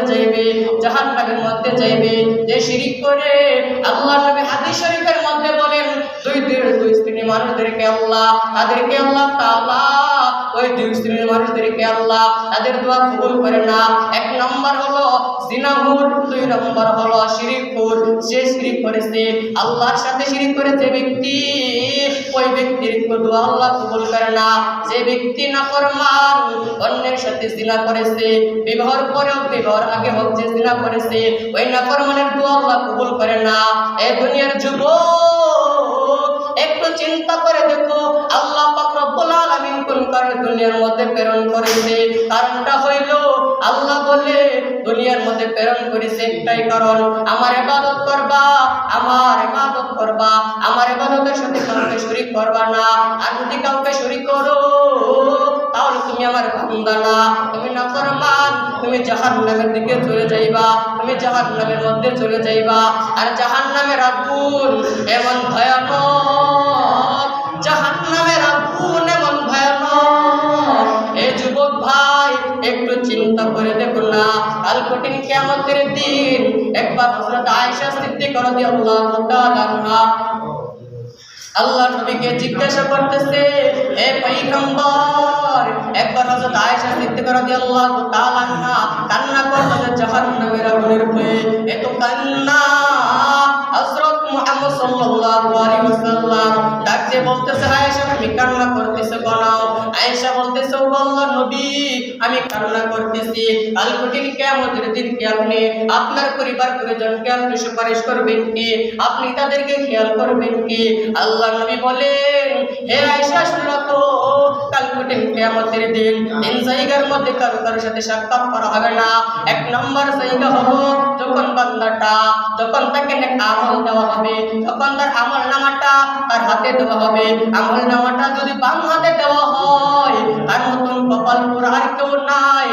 যাইবে, জাহান্নামের মধ্যে যাইবে। যে শিরিক করে, আল্লাহর নবী হাদিস শরীফের মধ্যে বলেন, দুই শ্রেণীর মানুষদেরকে আল্লাহ, তাদেরকে আল্লাহ তাআলা ওই দুই শ্রেণীর মানুষদেরকে আল্লাহ তাদের দোয়া কবুল করে না। এক নম্বর হলো জিনাহুর, দুই নম্বর হলো শিরিকুর। যে শিরিক করেছে, আল্লাহর সাথে শিরিক করেছে ব্যক্তি, ওই ব্যক্তির দোয়া আল্লাহ কবুল করে না। যে ব্যক্তি নাফরমান, অন্যের সাথে জিনা করেছে, বিবাহের পরেও বিবাহের আগে হোক যে জিনা করেছে, ওই নাফরমানের দোয়া আল্লাহ কবুল করে না। এই দুনিয়ার যুবক একটু চিন্তা করে দেখো, আল্লাহ পাক রব্বুল আলামিন কোন কারণে দুনিয়ার মধ্যে প্রেরণ করেছে? কারণটা হইল, আল্লাহ বলে দুনিয়ার মধ্যে প্রেরণ করেছে একটাই কারণ, আমার ইবাদত করবা, আমার ইবাদত করবা, আমার ইবাদতের সাথে কাউকে শরীক করবা না। আর যদি কাউকে শরীক করো, তাহলে তুমি আমার বান্দা না, তুমি নাফরমান, তুমি জাহান্নামের দিকে চলে যাইবা, তুমি জাহান্নামের মধ্যে চলে যাইবা। আর জাহান্নামের আগুন এমন ভয়ানক, জাহান্নামের আগুন এমন ভয়ানক। এই যুবক ভাই একটু চিন্তা করে দেখুন না, কাল কঠিন কিয়ামতের দিন একবার হযরত আয়েশা সিদ্দিকা রাদিয়াল্লাহু তাআলা আনহা আল্লাহ নবীকে জিজ্ঞাসা করতেছে, হে পয়গম্বর, একবার হযরত আয়েশা সিদ্দিকা রাদিয়াল্লাহু তাআলা আনহা কান্না করতেছে জাহান্নামের আগুনের ভয়ে। এত কান্না হযরত মুহাম্মদ সাল্লাল্লাহু আলাইহি ওয়াসাল্লাম ডাকতে বলতেছে, আয়েশা তুমি কান্না করতেছো কেন? আয়েশা বলতেছে, ও আল্লাহর নবী, আমি কান্না করতেছি, কাল কঠিন কিয়ামতের দিন কি আপনি আপনার পরিবার পরিজনকে আপনি সুপারিশ করবেন কি? আপনি তাদেরকে খেয়াল করবেন কি? আল্লাহর নবী বলেন, হে আয়েশা শুনো তো, কাল কঠিন কিয়ামতের দিন তিন জায়গার মধ্যে কারোর সাথে সাক্ষাৎ করা হবে না। এক নম্বর জায়গা হলো যখন বান্দাটা, যখন তাকে নেক আমল দেওয়া হবে, তখন তার আমল নামাটা তার হাতে দেওয়া হবে। আমল নামাটা যদি বাম হাতে দেওয়া হয়, তার মতন কপাল পোড়া আর কেউ নাই,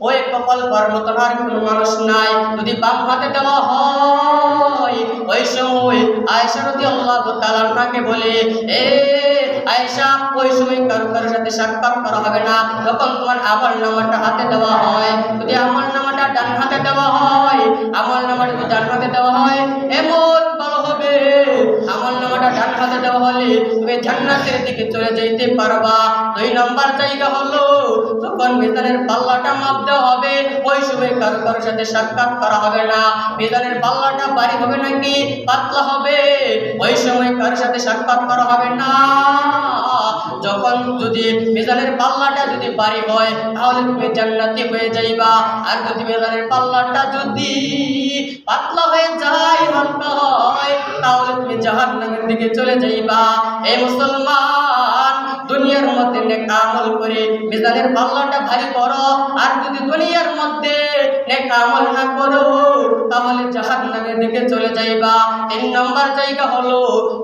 ওই কপাল পোড়ার মতন আর কোনো মানুষ নাই। যদি বাম হাতে দেওয়া হয়, ওই সময় আয়েশা রাদিয়াল্লাহু তাআলা আনহাকে বলে, এ আয়েশা, ওই সময় কারোর সাথে সাক্ষাৎ করা হবে না যখন তোমার আমল নামাটা হাতে দেওয়া হয়। যদি আমল নামাটা ডান হাতে দেওয়া হয়, আমল নামাটা যদি ডান হাতে দেওয়া হয়, এমন ভালো হবে, আমল নামাটা ডান হাতে দেওয়া হলে তুমি জান্নাতের দিকে চলে যেতে পারবা। দুই নম্বর জায়গা হলো যখন মিজানের পাল্লাটা মাপ দেওয়া হবে, ওই সময় কারোর সাথে সাক্ষাৎ করা হবে না। মিজানের পাল্লাটা ভারী হবে নাকি পাতলা হবে, ওই সময় কারোর সাথে সাক্ষাৎ করা হবে না। যখন যদি মিজানের পাল্লাটা যদি ভারী হয়, তাহলে তুমি জান্নাতি হয়ে যাইবা। আর যদি মিজানের পাল্লাটা যদি পাতলা হয়ে যায়, হালকা হয়, তাহলে তুমি জাহান্নামের দিকে চলে যাইবা। এই মুসলমান, দুনিয়ার মধ্যে নেক আমল করে মিজানের পাল্লাটা ভারী করো, আর যদি দুনিয়ার মধ্যে নেক আমল না করো, তাহলে জাহান্নামের দিকে চলে যাইবা। তিন নম্বর জায়গা হলো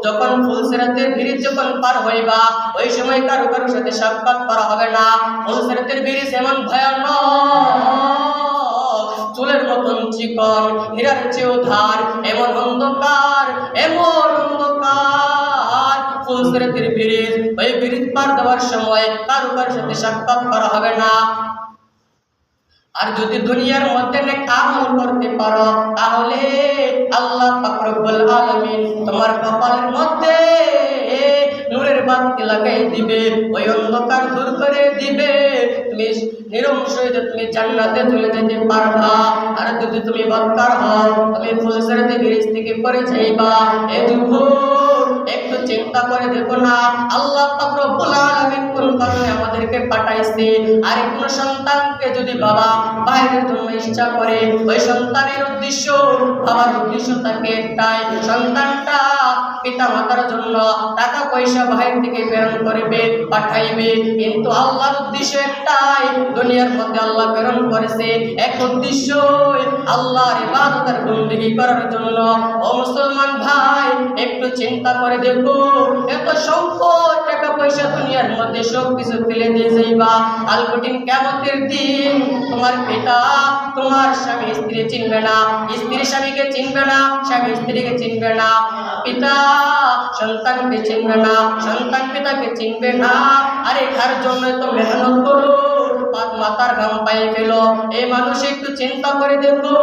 যখন ফুলসিরাতের ব্রিজ যখন পার হইবা, ওই সময় কারোর সাথে সাক্ষাৎ করা হবে না। ফুলসিরাতের ব্রিজ এমন ভয়ানক, চুলের মতন চিকন, হীরার চেয়েও ধার, এমন অন্ধকার, এমন অন্ধকার ফুলসিরাতের ব্রিজ। ওই ব্রিজ পার দেওয়ার সময় কারোর সাথে সাক্ষাৎ করা হবে না। আর যদি দুনিয়ার মধ্যে নেক আমল করতে পারো, তাহলে আল্লাহ পাক রব্বুল আলামিন তোমার কপালের মধ্যে নূরের বাতি লাগাই দিবে, ওই অন্ধকার দূর করে দিবে, তুমি নিরংশই তুমি জান্নাতে চলে যেতে পারবা। আর যদি তুমি বদকার হও, তুমি ফুলসিরাতের ব্রিজ থেকে পড়ে যাইবা। এই যুবক একটু চিন্তা করে দেখো না, আল্লাহ পাক রব্বুল আলামিন কোন কারণে আমাদেরকে পাঠাইছে। আর কোন সন্তানকে যদি বাবা বাইরের জন্য ইচ্ছা করে, ওই সন্তানের উদ্দেশ্য, বাবার উদ্দেশ্য থাকে একটাই, সন্তানটা পিতা মাতার জন্য টাকা পয়সা বাহির থেকে প্রেরণ করবে, পাঠাইবে। কিন্তু আল্লাহর উদ্দেশ্য একটাই, দুনিয়ার মধ্যে আল্লাহ প্রেরণ করেছে এক উদ্দেশ্য, আল্লাহর ইবাদত আর বندگی করার জন্য। ও মুসলমান ভাই, একটু চিন্তা করে দেখো, এত সম্পদ টাকা পয়সা দুনিয়ার মধ্যে সব কিছু ফেলে দিয়ে যাইবা, কাল কঠিন কিয়ামতের দিন তোমার পিতা তোমার স্বামী স্ত্রী চিনবে না, স্ত্রী স্বামীকে চিনবে না, স্বামী স্ত্রীকে চিনবে না, পিতা সন্তানকে চিনবে না, সন্তান পিতাকে চিনবে না। আরে তার জন্য তো মেহনত করো, মাথার ঘাম পায়ে গেল। এই মানুষ একটু চিন্তা করে দেখো,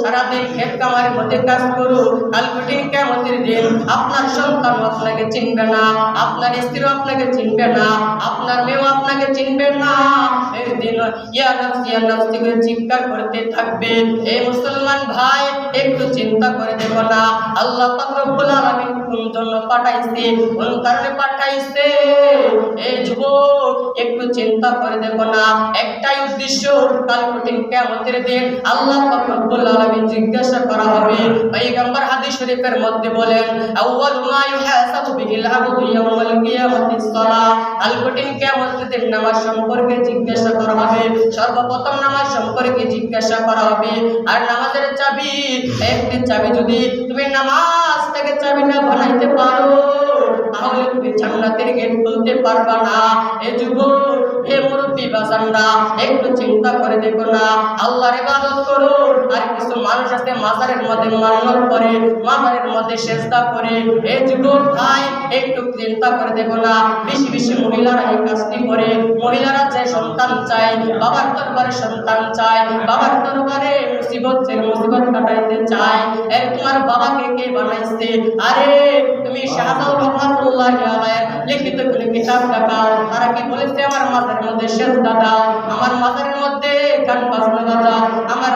সারাদিন ক্ষেত কামারের মধ্যে কাজ করো, কাল কঠিন কিয়ামতের দিন আপনার সন্তান আপনাকে চিনবে না, আপনার স্ত্রীও আপনাকে চিনবে না, আপনার মেয়েও আপনাকে চিনবে না। এই দিন ইয়া নাফসি করে চিৎকার করতে থাকবে। এই মুসলমান ভাই একটু চিন্তা করে দেখো না, আল্লাহ পাক রব্বুল আলামিন কোন জন্য পাঠাইছে, কোন কারণে পাঠাইছে। এই যুবক একটু চিন্তা করে দেখো না, একটাই উদ্দেশ্য, কাল কঠিন কিয়ামতের দিন আল্লাহ পাক রব্বুল আলামিন জিজ্ঞাসা করা হবে। পয়গম্বর হাদিস শরীফের মধ্যে বলেন, আউয়ালু মা ইউহাসাবু বিহিল আবদু ইয়াউমাল কিয়ামাতিস সালাহ। কাল কঠিন কিয়ামতের দিন নামাজ সম্পর্কে জিজ্ঞাসা করা হবে। সর্বপ্রথম নামাজ সম্পর্কে জিজ্ঞাসা করা হবে। আর নামাজের চাবি, একটি চাবি যদি তুমি নামাজ থেকে চাবি না বানাইতে পারো, তাহলে তুমি জান্নাতের গেট খুলতে পারবা না। এ যুবক, হে মুরব্বী বাজানরা, একটু চিন্তা করে দেখো না, আল্লাহর ইবাদত করো। আর কিছু মানুষ আছে মাজারের মধ্যে মান্নত করে, মাজারের মধ্যে সেজদা করে। এ যুবক ভাই, একটু চিন্তা করে দেখো না, বেশি বেশি মহিলারা এই কাজটি করে। মহিলারা চায় সন্তান চায়, বাবার দরবারে সন্তান চায়, বাবার দরবারে মুসিবত কাটাইতে চায়। এর তোমার বাবাকে কে বানাইছে? আরে তুমি শাহজালাল রহমাতুল্লাহি আলাইহি লিখিত কোনো কিতাব দেখাও, তারা কি বলেছে আমার মাজারের মধ্যে সেজদা দাও, আমার মাজারের মধ্যে গান বাজনা বাজাও, আমার